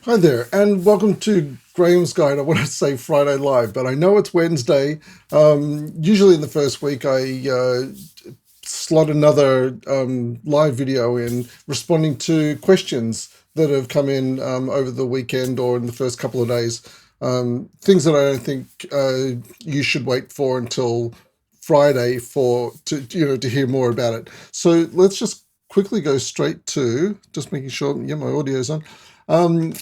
Hi there, and welcome to Graham's Guide. I want to say Friday Live, but I know it's Wednesday. Usually in the first week, I slot another live video in responding to questions that have come in over the weekend or in the first couple of days. Things that I don't think you should wait for until Friday for to hear more about it. So let's just quickly go straight to just making sure my audio's on. Um,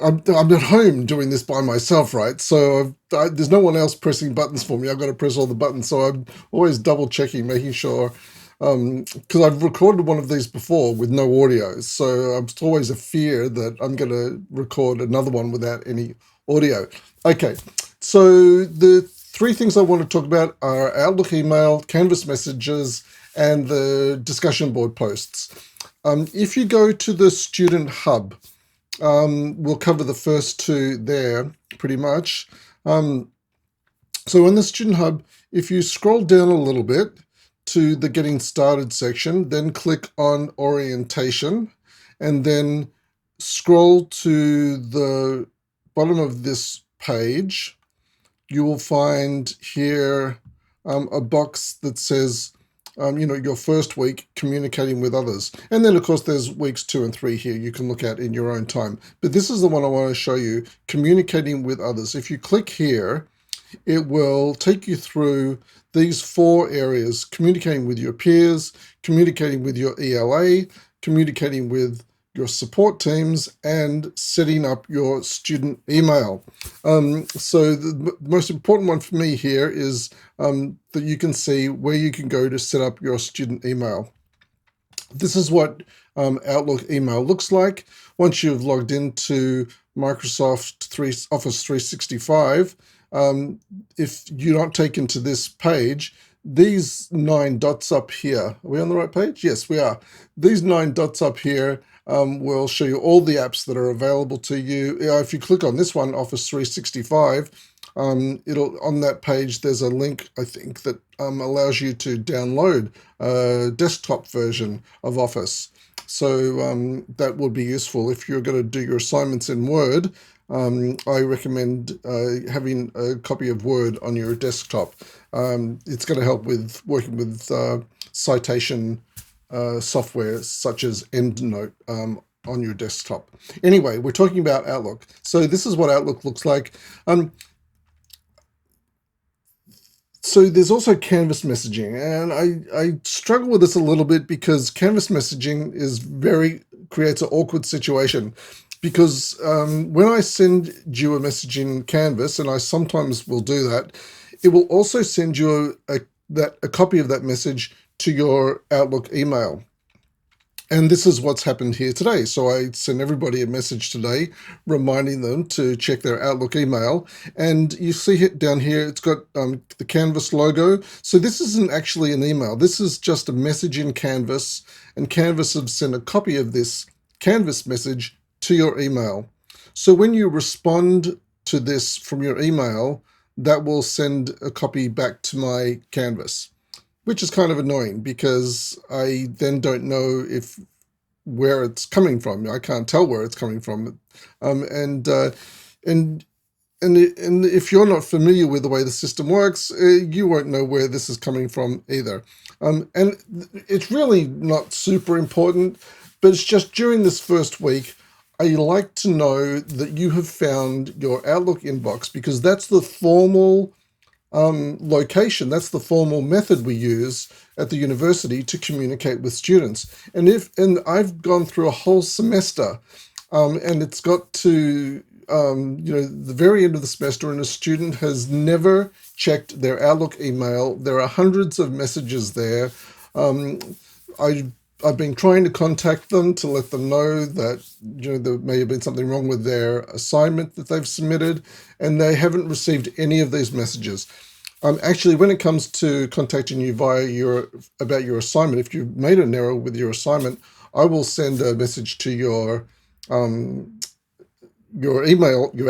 I'm at home doing this by myself, right? So there's no one else pressing buttons for me. I've got to press all the buttons. So I'm always double checking, making sure, because I've recorded one of these before with no audio. So it's always a fear that I'm going to record another one without any audio. Okay, so the three things I want to talk about are Outlook email, Canvas messages, and the discussion board posts. If you go to the Student Hub, we'll cover the first two there pretty much. So in the Student Hub, if you scroll down a little bit to the Getting Started section, then click on Orientation, and then scroll to the bottom of this page, you will find here a box that says your first week communicating with others. And then, of course, there's weeks 2 and 3 here you can look at in your own time. But this is the one I want to show you, communicating with others. If you click here, it will take you through these 4 areas: communicating with your peers, communicating with your ELA, communicating with your support teams, and setting up your student email. So the most important one for me here is that you can see where you can go to set up your student email. This is what Outlook email looks like once you've logged into Office 365. If you're not taken to this page, these 9 dots up here, are we on the right page? Yes, we are. These 9 dots up here will show you all the apps that are available to you. If you click on this one, Office 365, it'll on that page there's a link, I think, that allows you to download a desktop version of Office. So that would be useful if you're going to do your assignments in Word. I recommend having a copy of Word on your desktop. It's going to help with working with citation software such as EndNote on your desktop. Anyway, we're talking about Outlook. So this is what Outlook looks like. So there's also Canvas messaging, and I struggle with this a little bit because Canvas messaging creates an awkward situation. Because when I send you a message in Canvas, and I sometimes will do that, it will also send you a copy of that message to your Outlook email. And this is what's happened here today. So I sent everybody a message today reminding them to check their Outlook email. And you see it down here, it's got the Canvas logo. So this isn't actually an email. This is just a message in Canvas. And Canvas have sent a copy of this Canvas message to your email. So when you respond to this from your email, that will send a copy back to my Canvas, which is kind of annoying because I then don't know where it's coming from. I can't tell where it's coming from, and and and if you're not familiar with the way the system works, you won't know where this is coming from either. And it's really not super important, but it's just during this first week, I like to know that you have found your Outlook inbox because that's the formal location. That's the formal method we use at the university to communicate with students. And I've gone through a whole semester, and it's got to the very end of the semester, and a student has never checked their Outlook email. There are hundreds of messages there. Um, I I've been trying to contact them to let them know that there may have been something wrong with their assignment that they've submitted, and they haven't received any of these messages. Actually, when it comes to contacting you about your assignment, if you've made an error with your assignment, I will send a message to um, your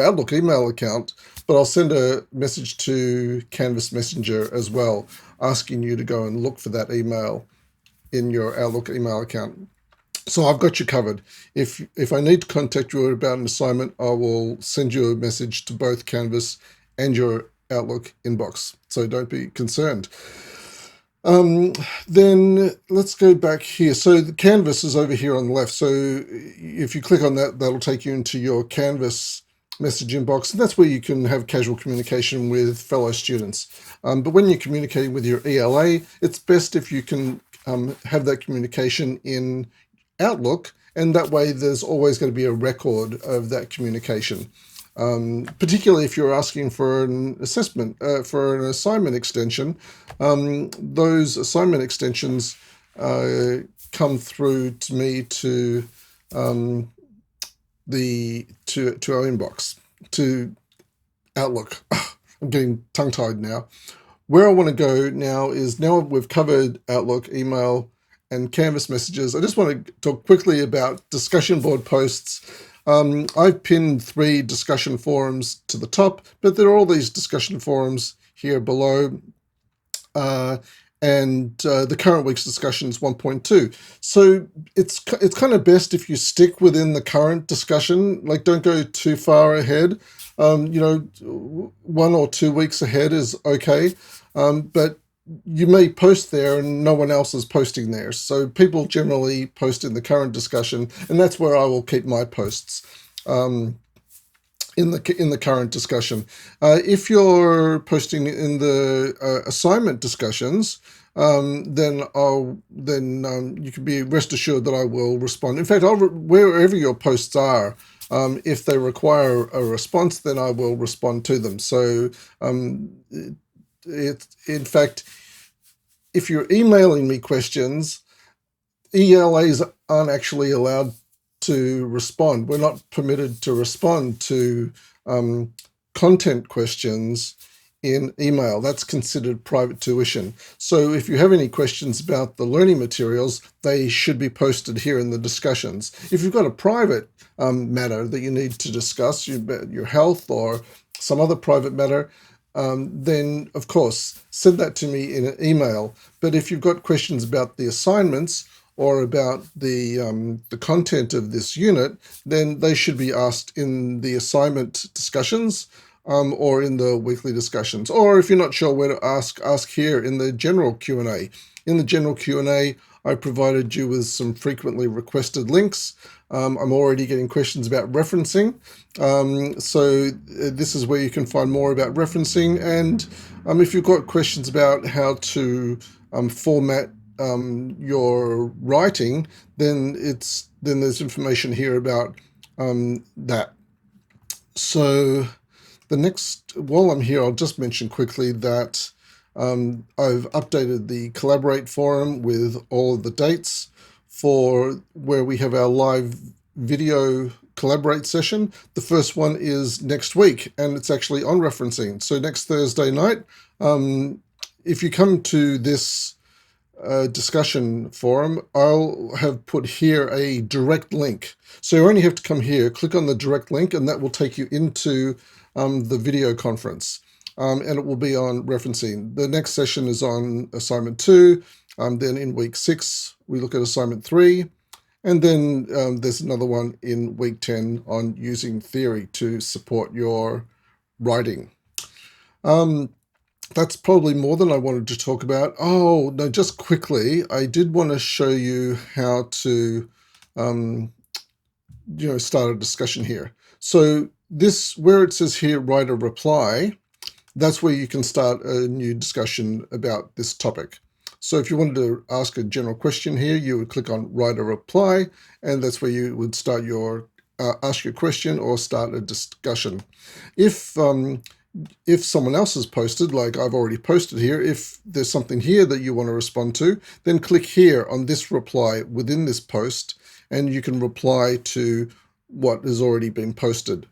Outlook email account, but I'll send a message to Canvas Messenger as well, asking you to go and look for that email in your Outlook email account. So I've got you covered. If I need to contact you about an assignment, I will send you a message to both Canvas and your Outlook inbox. So don't be concerned. Um, then let's go back here. So the Canvas is over here on the left. So if you click on that, that'll take you into your Canvas message inbox, and that's where you can have casual communication with fellow students. But when you're communicating with your ELA, it's best if you can have that communication in Outlook, and that way there's always going to be a record of that communication. Particularly if you're asking for an assessment, for an assignment extension, those assignment extensions come through to me to our inbox, to Outlook. I'm getting tongue-tied now. Where I want to go now is, now we've covered Outlook, email, and Canvas messages, I just want to talk quickly about discussion board posts. I've pinned 3 discussion forums to the top, but there are all these discussion forums here below. And the current week's discussion is 1.2. So it's kind of best if you stick within the current discussion, like don't go too far ahead. 1 or 2 weeks ahead is okay, but you may post there and no one else is posting there. So people generally post in the current discussion, and that's where I will keep my posts. In the current discussion. If you're posting in the assignment discussions, then you can be rest assured that I will respond. In fact, wherever your posts are, if they require a response, then I will respond to them. So in fact, if you're emailing me questions, ELAs aren't actually allowed to respond. We're not permitted to respond to content questions in email. That's considered private tuition. So if you have any questions about the learning materials, they should be posted here in the discussions. If you've got a private matter that you need to discuss, your health or some other private matter, then of course send that to me in an email. But if you've got questions about the assignments or about the content of this unit, then they should be asked in the assignment discussions or in the weekly discussions. Or if you're not sure where to ask here in the general Q&A. In the general Q&A, I provided you with some frequently requested links. I'm already getting questions about referencing. So this is where you can find more about referencing. And if you've got questions about how to format your writing, then there's information here about that. So while I'm here, I'll just mention quickly that I've updated the Collaborate forum with all of the dates for where we have our live video Collaborate session. The first one is next week, and it's actually on referencing. So next Thursday night, if you come to this discussion forum, I'll have put here a direct link. So you only have to come here, click on the direct link, and that will take you into the video conference. And it will be on referencing. The next session is on assignment 2. Then in week 6, we look at assignment 3. And then there's another one in week 10 on using theory to support your writing. That's probably more than I wanted to talk about. Oh, no, just quickly, I did want to show you how to start a discussion here. So this, where it says here, write a reply, that's where you can start a new discussion about this topic. So if you wanted to ask a general question here, you would click on write a reply, and that's where you would start ask your question or start a discussion. If someone else has posted, like I've already posted here, if there's something here that you want to respond to, then click here on this reply within this post, and you can reply to what has already been posted.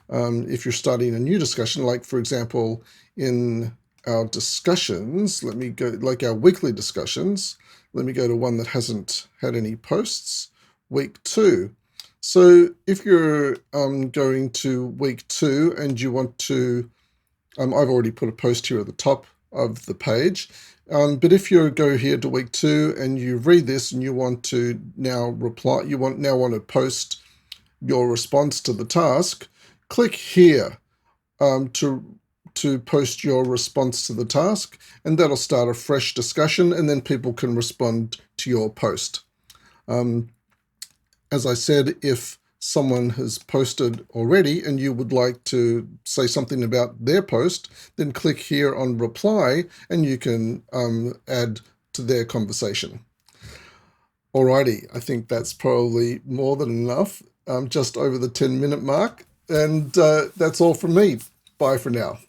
If you're starting a new discussion, like for example, in our discussions, let me go, like our weekly discussions, let me go to one that hasn't had any posts, week 2. So if you're going to week 2 and you want to, I've already put a post here at the top of the page. But if you go here to week 2 and you read this and you want to now reply, now want to post your response to the task, click here to post your response to the task, and that'll start a fresh discussion, and then people can respond to your post. As I said, if someone has posted already and you would like to say something about their post, then click here on reply and you can add to their conversation. Alrighty, I think that's probably more than enough, just over the 10-minute mark. And that's all from me. Bye for now.